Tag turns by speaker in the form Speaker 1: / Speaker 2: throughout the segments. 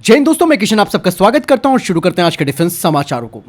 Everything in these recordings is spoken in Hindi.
Speaker 1: जय हिंद दोस्तों, मैं किशन आप सबका स्वागत करता हूं और शुरू करते हैं आज के डिफेंस समाचारों को।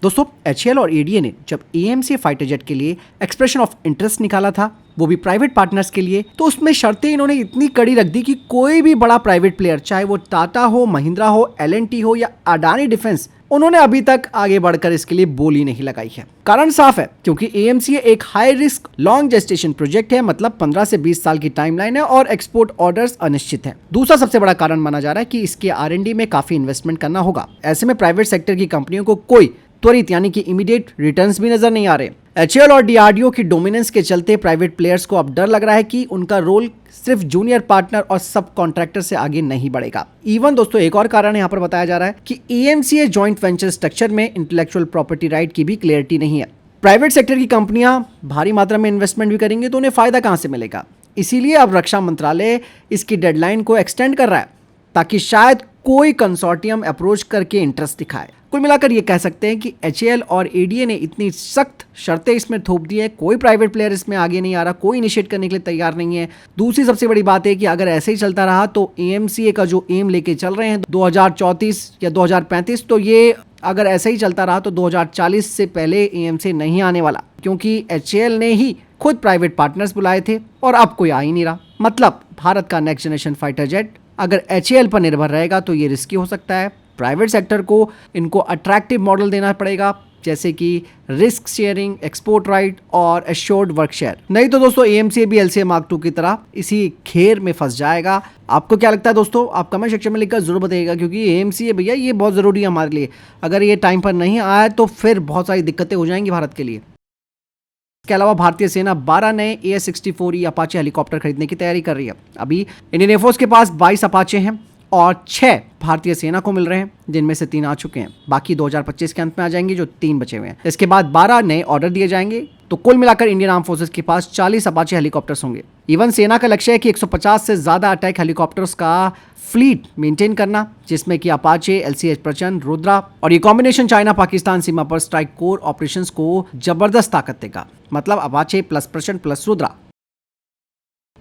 Speaker 1: दोस्तों, एचएएल और एडीए ने जब एएमसी फाइटर जेट के लिए एक्सप्रेशन ऑफ इंटरेस्ट निकाला था, वो भी प्राइवेट पार्टनर्स के लिए, तो उसमें शर्तें इन्होंने इतनी कड़ी रख दी कि कोई भी बड़ा प्राइवेट प्लेयर, चाहे वो टाटा हो, महिंद्रा हो, एलएनटी हो या अडानी डिफेंस, उन्होंने अभी तक आगे बढ़कर इसके लिए बोली नहीं लगाई है। कारण साफ है, क्योंकि एएमसी एक high risk long gestation project है, मतलब 15 से 20 साल की टाइमलाइन है और एक्सपोर्ट ऑर्डर्स अनिश्चित है। दूसरा सबसे बड़ा कारण माना जा रहा है कि इसके आरएनडी में काफी इन्वेस्टमेंट करना होगा। ऐसे में प्राइवेट सेक्टर की कंपनियों को कोई त्वरित यानी कि इमीडिएट रिटर्न्स भी नजर नहीं आ रहे। एचएएल और डीआरडीओ की डोमिनेंस के चलते प्राइवेट प्लेयर्स को अब डर लग रहा है कि उनका रोल सिर्फ जूनियर पार्टनर और सब कॉन्ट्रैक्टर से आगे नहीं बढ़ेगा। इवन दोस्तों, एक और कारण यहाँ पर बताया जा रहा है कि एएमसीए जॉइंट वेंचर स्ट्रक्चर में इंटेलेक्चुअल प्रॉपर्टी राइट की भी क्लियरिटी नहीं है। प्राइवेट सेक्टर की कंपनियां भारी मात्रा में इन्वेस्टमेंट भी करेंगे तो उन्हें फायदा कहां से मिलेगा। इसीलिए अब रक्षा मंत्रालय इसकी डेडलाइन को एक्सटेंड कर रहा है ताकि शायद कोई कंसोर्टियम अप्रोच करके इंटरेस्ट दिखाए। कुल मिलाकर ये कह सकते हैं कि एचएएल और एडीए ने इतनी सख्त शर्तें इसमें थोप दी है, कोई प्राइवेट प्लेयर इसमें आगे नहीं आ रहा, कोई इनिशिएट करने के लिए तैयार नहीं है। दूसरी सबसे बड़ी बात है कि अगर ऐसे ही चलता रहा तो एएमसीए का जो एम लेके चल रहे हैं 2034 या 2035, तो ये अगर ऐसे ही चलता रहा तो 2040 से पहले एएमसी नहीं आने वाला, क्योंकि एचएएल ने ही खुद प्राइवेट पार्टनर्स बुलाए थे और अब कोई आ ही नहीं रहा। मतलब भारत का नेक्स्ट जनरेशन फाइटर जेट अगर एचएएल पर निर्भर रहेगा तो ये रिस्की हो सकता है। प्राइवेट सेक्टर को इनको अट्रैक्टिव मॉडल देना पड़ेगा, जैसे कि रिस्क शेयरिंग, एक्सपोर्ट राइट और एश्योर्ड वर्क शेयर। नहीं तो दोस्तों एएमसी भी एलसीए मार्क 2 की तरह इसी घेर में फंस जाएगा। आपको क्या लगता है दोस्तों? आप कमेंट सेक्शन में लिखकर जरूर बताइएगा, क्योंकि एएमसी भैया ये बहुत ज़रूरी है हमारे लिए। अगर ये टाइम पर नहीं आया तो फिर बहुत सारी दिक्कतें हो जाएंगी भारत के लिए। इसके अलावा भारतीय सेना 12 नए AS-64E अपाचे हेलीकॉप्टर खरीदने की तैयारी कर रही है। अभी इंडियन एयरफोर्स के पास 22 अपाचे हैं और 6 भारतीय सेना को मिल रहे हैं, जिनमें से 3 आ चुके हैं। बाकी 2025 के अंत में आ जाएंगे, जो 3 बचे हुए हैं। इसके बाद 12 नए ऑर्डर दिए जाएंगे, तो कुल मिलाकर इंडियन आर्म फोर्सेस के पास 40 अपाचे हेलीकॉप्टर्स होंगे। इवन सेना का लक्ष्य है कि 150 से ज्यादा अटैक हेलीकॉप्टर्स का फ्लीट मेंटेन करना, जिसमें कि अपाचे, LCH प्रचंड, रुद्रा और ये कॉम्बिनेशन चाइना पाकिस्तान सीमा पर स्ट्राइक कोर ऑपरेशंस को जबरदस्त ताकत देगा। मतलब अपाचे प्लस प्रचंड प्लस रुद्रा।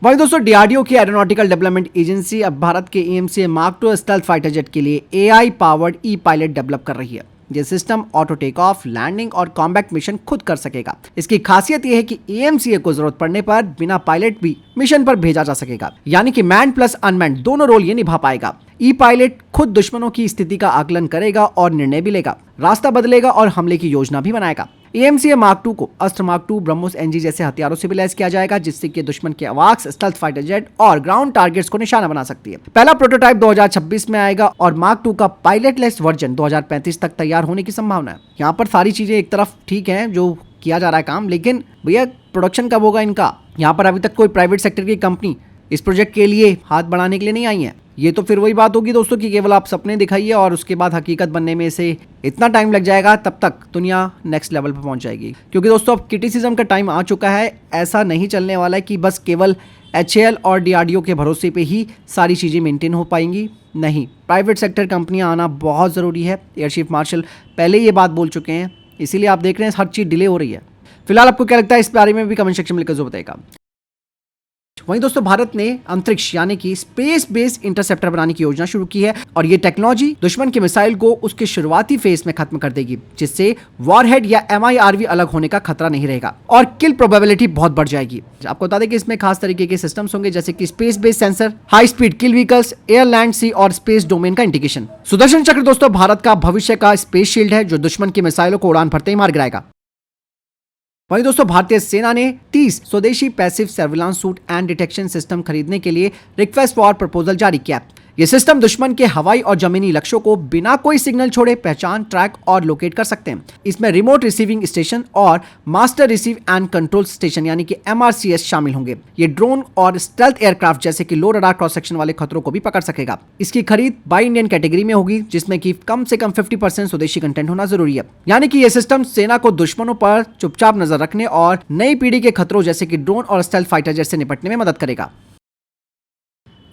Speaker 1: वहीं दोस्तों, डीआरडीओ की एरोनॉटिकल डेवलपमेंट एजेंसी अब भारत के AMC mark 2 stealth fighter jet के लिए AI powered e pilot develop कर रही है। ये system auto take off, landing और कॉम्बैट मिशन खुद कर सकेगा। इसकी खासियत यह है कि एएमसीए को जरूरत पड़ने पर बिना पायलट भी मिशन पर भेजा जा सकेगा, यानी कि मैन प्लस अनमैन दोनों रोल ये निभा पाएगा। ई पायलट खुद दुश्मनों की स्थिति का आकलन करेगा और निर्णय भी लेगा, रास्ता बदलेगा और हमले की योजना भी बनाएगा। एएमसीए मार्क 2 को अस्त्र मार्क 2, ब्रह्मोस NG जैसे हथियारों से भी लैस किया जाएगा, जिससे कि दुश्मन के अवाक्स, स्टेल्थ फाइटर जेट और ग्राउंड टारगेट्स को निशाना बना सकती है। पहला प्रोटोटाइप 2026 में आएगा और मार्क 2 का पायलटलेस वर्जन 2035 तक तैयार होने की संभावना है। यहाँ पर सारी चीजें एक तरफ ठीक है जो किया जा रहा है काम, लेकिन भैया प्रोडक्शन कब होगा इनका? यहाँ पर अभी तक कोई प्राइवेट सेक्टर की कंपनी इस प्रोजेक्ट के लिए हाथ बढ़ाने के लिए नहीं आई है। ये तो फिर वही बात होगी दोस्तों कि केवल आप सपने दिखाइए और उसके बाद हकीकत बनने में से इतना टाइम लग जाएगा, तब तक दुनिया नेक्स्ट लेवल पर पहुंच जाएगी। क्योंकि दोस्तों अब क्रिटिसिज्म का टाइम आ चुका है। ऐसा नहीं चलने वाला है कि बस केवल एचएएल और डीआरडीओ के भरोसे पे ही सारी चीज़ें मेंटेन हो पाएंगी। नहीं, प्राइवेट सेक्टर कंपनियां आना बहुत ज़रूरी है। एयर चीफ मार्शल पहले ये बात बोल चुके हैं, इसीलिए आप देख रहे हैं हर चीज़ डिले हो रही है। फिलहाल आपको क्या लगता है इस बारे में भी कमेंट सेक्शन में लिखकर जरूर बताएगा। वहीं दोस्तों, भारत ने अंतरिक्ष यानी कि स्पेस बेस्ड इंटरसेप्टर बनाने की योजना शुरू की है और ये टेक्नोलॉजी दुश्मन के मिसाइल को उसके शुरुआती फेज में खत्म कर देगी, जिससे वॉरहेड या MIRV अलग होने का खतरा नहीं रहेगा और किल प्रोबेबिलिटी बहुत बढ़ जाएगी। आपको बता दें कि इसमें खास तरीके के सिस्टम्स होंगे, जैसे कि space based sensor, high speed kill vehicles, air, land, sea और स्पेस डोमेन का इंटीग्रेशन। सुदर्शन चक्र दोस्तों भारत का भविष्य का स्पेस शील्ड है, जो दुश्मन के मिसाइलों को उड़ान भरते ही मार गिराएगा। वहीं दोस्तों, भारतीय सेना ने 30 स्वदेशी passive surveillance suit and detection system खरीदने के लिए रिक्वेस्ट फॉर प्रपोजल जारी किया। ये सिस्टम दुश्मन के हवाई और जमीनी लक्ष्यों को बिना कोई सिग्नल छोड़े पहचान, ट्रैक और लोकेट कर सकते हैं। इसमें रिमोट रिसीविंग स्टेशन और master receive and control station यानी कि MRCS शामिल होंगे। ये ड्रोन और स्टेल्थ एयरक्राफ्ट जैसे कि लो रडार क्रॉस सेक्शन वाले खतरों को भी पकड़ सकेगा। इसकी खरीद बाय इंडियन कैटेगरी में होगी, जिसमें कि कम से कम 50% स्वदेशी कंटेंट होना जरूरी है। यानी कि यह सिस्टम सेना को दुश्मनों पर चुपचाप नजर रखने और नई पीढ़ी के खतरों जैसे कि ड्रोन और स्टेल्थ फाइटर जेट से निपटने में मदद करेगा।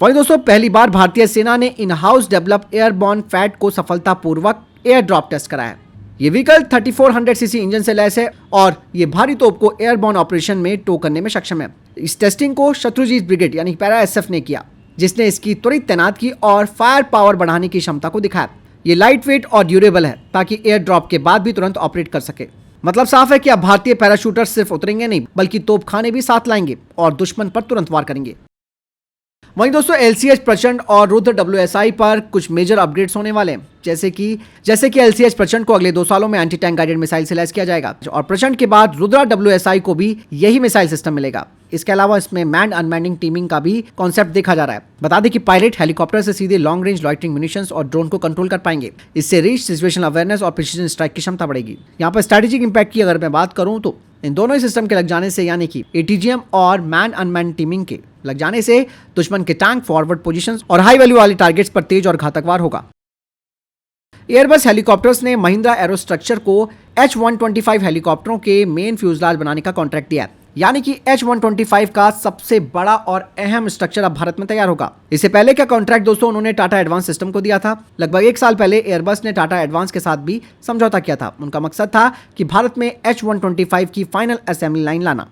Speaker 1: वहीं दोस्तों, पहली बार भारतीय सेना ने in house develop airborne fat को सफलतापूर्वक एयर ड्रॉप टेस्ट कराया। ये व्हीकल 3400 सीसी इंजन से लैस है और ये भारी तोप को एयरबॉर्न ऑपरेशन में टो करने में सक्षम है। इस टेस्टिंग को शत्रुजीत ब्रिगेड यानी पैरा SF ने किया। जिसने इसकी त्वरित तैनाती और फायर पावर बढ़ाने की क्षमता को दिखाया। ये लाइट वेट और ड्यूरेबल है ताकि एयर ड्रॉप के बाद भी तुरंत ऑपरेट कर सके। मतलब साफ है कि अब भारतीय पैराशूटर सिर्फ उतरेंगे नहीं बल्कि तोपखाने भी साथ लाएंगे और दुश्मन पर तुरंत वार करेंगे। वहीं दोस्तों LCH प्रचंड और रुद्र WSI पर कुछ मेजर अपग्रेड्स होने वाले हैं, जैसे कि LCH प्रचंड को अगले 2 सालों में एंटी टैंक गाइडेड मिसाइल से लैस किया जाएगा और प्रचंड के बाद रुद्रा WSI को भी यही मिसाइल सिस्टम मिलेगा। इसके अलावा इसमें मैन अनमैनिंग टीमिंग का भी कॉन्सेप्ट देखा जा रहा है। बता दें कि पायलट हेलीकॉप्टर से सीधे लॉन्ग रेंज लॉइटरिंग म्यूनिशंस और ड्रोन को कंट्रोल कर पाएंगे। इससे रीच, सिचुएशनल अवेयरनेस और प्रिसीजन स्ट्राइक की क्षमता बढ़ेगी। यहाँ पर स्ट्रेटेजिक इंपैक्ट की अगर मैं बात करूं तो इन दोनों ही सिस्टम के लग जाने से यानी कि ATGM और मैन अनमैन टीमिंग के लग जाने से दुश्मन के टैंक, फॉरवर्ड पोजीशंस और हाई वैल्यू वाले टारगेट्स पर तेज और घातक वार होगा। एयरबस हेलीकॉप्टर्स ने महिंद्रा एरोस्ट्रक्चर को H125 हेलीकॉप्टरों के मेन फ्यूजलाज बनाने का कॉन्ट्रैक्ट दिया है, यानी कि H125 का सबसे बड़ा और अहम स्ट्रक्चर अब भारत में तैयार होगा। इससे पहले का कॉन्ट्रैक्ट दोस्तों उन्होंने टाटा एडवांस सिस्टम को दिया था। लगभग 1 साल पहले एयरबस ने टाटा एडवांस के साथ भी समझौता किया था। उनका मकसद था कि भारत में H125 की फाइनल असेंबली लाइन लाना,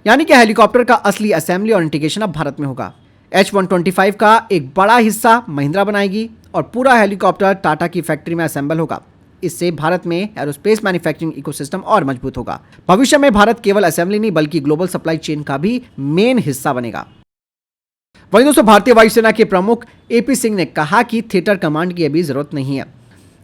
Speaker 1: यानी कि हेलीकॉप्टर का असली असेंबली और इंटीग्रेशन अब भारत में होगा। H125 का एक बड़ा हिस्सा महिंद्रा बनाएगी और पूरा हेलीकॉप्टर टाटा की फैक्ट्री में असेंबल होगा। इससे भारत में एरोस्पेस मैन्युफैक्चरिंग इकोसिस्टम और मजबूत होगा। भविष्य में भारत केवल असेंबली नहीं बल्कि ग्लोबल सप्लाई चेन का भी मेन हिस्सा बनेगा। वहीं दोस्तों भारतीय वायुसेना के प्रमुख AP सिंह ने कहा कि थिएटर कमांड की अभी जरूरत नहीं है।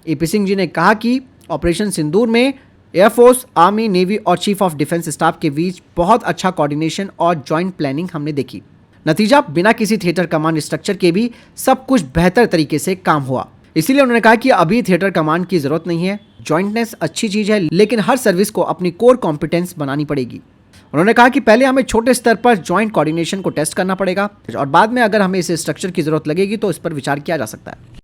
Speaker 1: AP सिंह जी ने कहा कि ऑपरेशन सिंदूर में एयरफोर्स, आर्मी, नेवी और चीफ ऑफ डिफेंस स्टाफ के बीच बहुत अच्छा कोऑर्डिनेशन और ज्वाइंट प्लानिंग हमने देखी। नतीजा बिना किसी थिएटर कमांड स्ट्रक्चर के भी सब कुछ बेहतर तरीके से काम हुआ। इसीलिए उन्होंने कहा कि अभी थिएटर कमांड की जरूरत नहीं है। जॉइंटनेस अच्छी चीज है, लेकिन हर सर्विस को अपनी कोर कॉम्पिटेंस बनानी पड़ेगी। उन्होंने कहा कि पहले हमें छोटे स्तर पर ज्वाइंट कोऑर्डिनेशन को टेस्ट करना पड़ेगा और बाद में अगर हमें इस स्ट्रक्चर की जरूरत लगेगी तो इस पर विचार किया जा सकता है।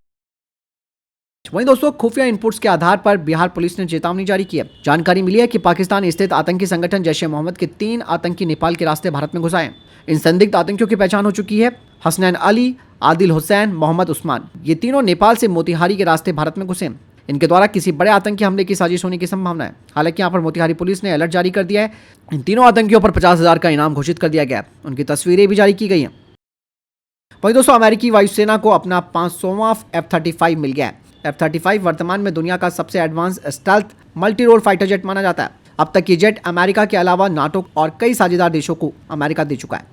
Speaker 1: वहीं दोस्तों खुफिया इनपुट्स के आधार पर बिहार पुलिस ने चेतावनी जारी की है। जानकारी मिली है कि पाकिस्तान स्थित आतंकी संगठन जैश-ए-मोहम्मद के 3 आतंकी नेपाल के रास्ते भारत में घुस आए हैं। इन संदिग्ध आतंकियों की पहचान हो चुकी है। हसनैन अली, आदिल हुसैन, मोहम्मद उस्मान, ये तीनों नेपाल से मोतिहारी के रास्ते भारत में घुसे। इनके द्वारा किसी बड़े आतंकी हमले की साजिश होने की संभावना है। हालांकि यहाँ पर मोतिहारी पुलिस ने अलर्ट जारी कर दिया है। इन तीनों आतंकियों पर 50,000 का इनाम घोषित कर दिया गया है। उनकी तस्वीरें भी जारी की गई हैं। वहीं दोस्तों अमेरिकी वायुसेना को अपना 500वां F-35 मिल गया है। F-35 वर्तमान में दुनिया का सबसे advance stealth multi role fighter jet माना जाता है। अब तक ये जेट अमेरिका के अलावा नाटो और कई साझेदार देशों को अमेरिका दे चुका है।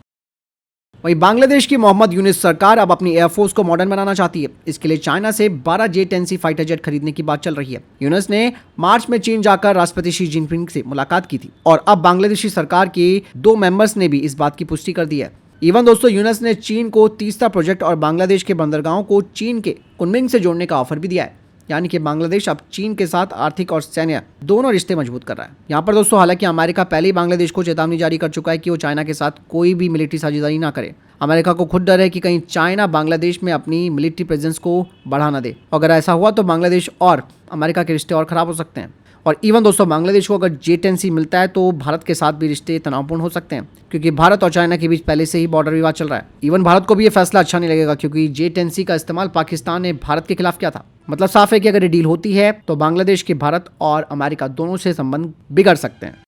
Speaker 1: वहीं बांग्लादेश की मोहम्मद यूनिस सरकार अब अपनी एयरफोर्स को मॉडर्न बनाना चाहती है। इसके लिए चाइना से 12 J-10C फाइटर जेट खरीदने की बात चल रही है। यूनिस ने मार्च में चीन जाकर राष्ट्रपति शी जिनपिंग से मुलाकात की थी और अब बांग्लादेशी सरकार के 2 मेंबर्स ने भी इस बात की पुष्टि कर दी है। इवन दोस्तों यूनिस ने चीन को तीसरा प्रोजेक्ट और बांग्लादेश के बंदरगाहों को चीन के कुनमिंग से जोड़ने का ऑफर भी दिया है। यानी कि बांग्लादेश अब चीन के साथ आर्थिक और सैन्य दोनों रिश्ते मजबूत कर रहा है। यहाँ पर दोस्तों हालांकि अमेरिका पहले ही बांग्लादेश को चेतावनी जारी कर चुका है कि वो चाइना के साथ कोई भी मिलिट्री साझेदारी ना करे। अमेरिका को खुद डर है कि कहीं चाइना बांग्लादेश में अपनी मिलिट्री प्रेजेंस को बढ़ा ना दे। अगर ऐसा हुआ तो बांग्लादेश और अमेरिका के रिश्ते और खराब हो सकते हैं। और इवन दोस्तों बांग्लादेश को अगर J-10C मिलता है तो भारत के साथ भी रिश्ते तनावपूर्ण हो सकते हैं, क्योंकि भारत और चाइना के बीच पहले से ही बॉर्डर विवाद चल रहा है। इवन भारत को भी ये फैसला अच्छा नहीं लगेगा, क्योंकि J-10C का इस्तेमाल पाकिस्तान ने भारत के खिलाफ किया था। मतलब साफ है कि अगर ये डील होती है तो बांग्लादेश के भारत और अमेरिका दोनों से संबंध बिगड़ सकते हैं।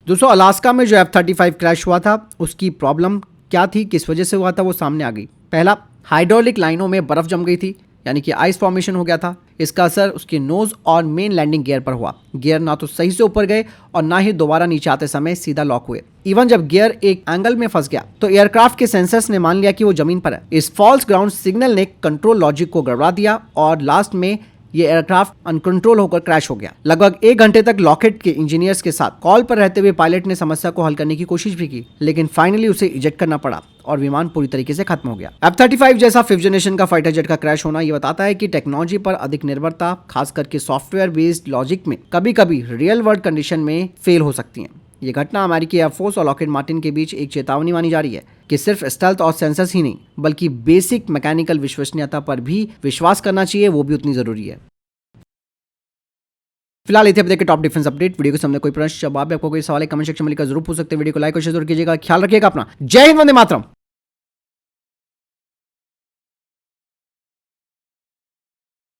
Speaker 1: दोस्तों अलास्का में जो F-35 क्रैश हुआ था उसकी प्रॉब्लम क्या थी, किस वजह से हुआ था, वो सामने आ गई। पहला, हाइड्रोलिक लाइनों में बर्फ जम गई थी, यानी कि आइस फॉर्मेशन हो गया था। इसका असर उसके नोज और मेन लैंडिंग गियर पर हुआ। गियर ना तो सही से ऊपर गए और ना ही दोबारा नीचे आते समय सीधा लॉक हुए। इवन जब गियर एक एंगल में फंस गया तो एयरक्राफ्ट के सेंसर्स ने मान लिया कि वो जमीन पर है। इस फॉल्स ग्राउंड सिग्नल ने कंट्रोल लॉजिक को गड़बड़ा दिया और लास्ट में ये एयरक्राफ्ट अनकंट्रोल होकर क्रैश हो गया। लगभग 1 घंटे तक लॉकहेड के इंजीनियर्स के साथ कॉल पर रहते हुए पायलट ने समस्या को हल करने की कोशिश भी की, लेकिन फाइनली उसे इजेक्ट करना पड़ा और विमान पूरी तरीके से खत्म हो गया। F-35 जैसा 5th जनरेशन का फाइटर जेट का क्रैश होना ये बताता है कि टेक्नोलॉजी पर अधिक निर्भरता, खास करके सॉफ्टवेयर बेस्ड लॉजिक में कभी-कभी रियल वर्ल्ड कंडीशन में फेल हो सकती है। ये घटना अमेरिकी एयरफोर्स और लॉकहीड मार्टिन के बीच एक चेतावनी मानी जा रही है कि सिर्फ स्टेल्थ और सेंसर्स ही नहीं बल्कि बेसिक मैकेनिकल विश्वसनीयता पर भी विश्वास करना चाहिए, वो भी उतनी जरूरी है। फिलहाल इतने अपडेट के टॉप डिफेंस अपडेट। वीडियो के सामने कोई प्रश्न जवाब आपको कोई सवाल है कमेंट सेक्शन में लिखकर जरूर पूछ सकते हैं। वीडियो को लाइक और शेयर जरूर कीजिएगा। ख्याल रखिएगा अपना। जय हिंद, वंदे मातरम।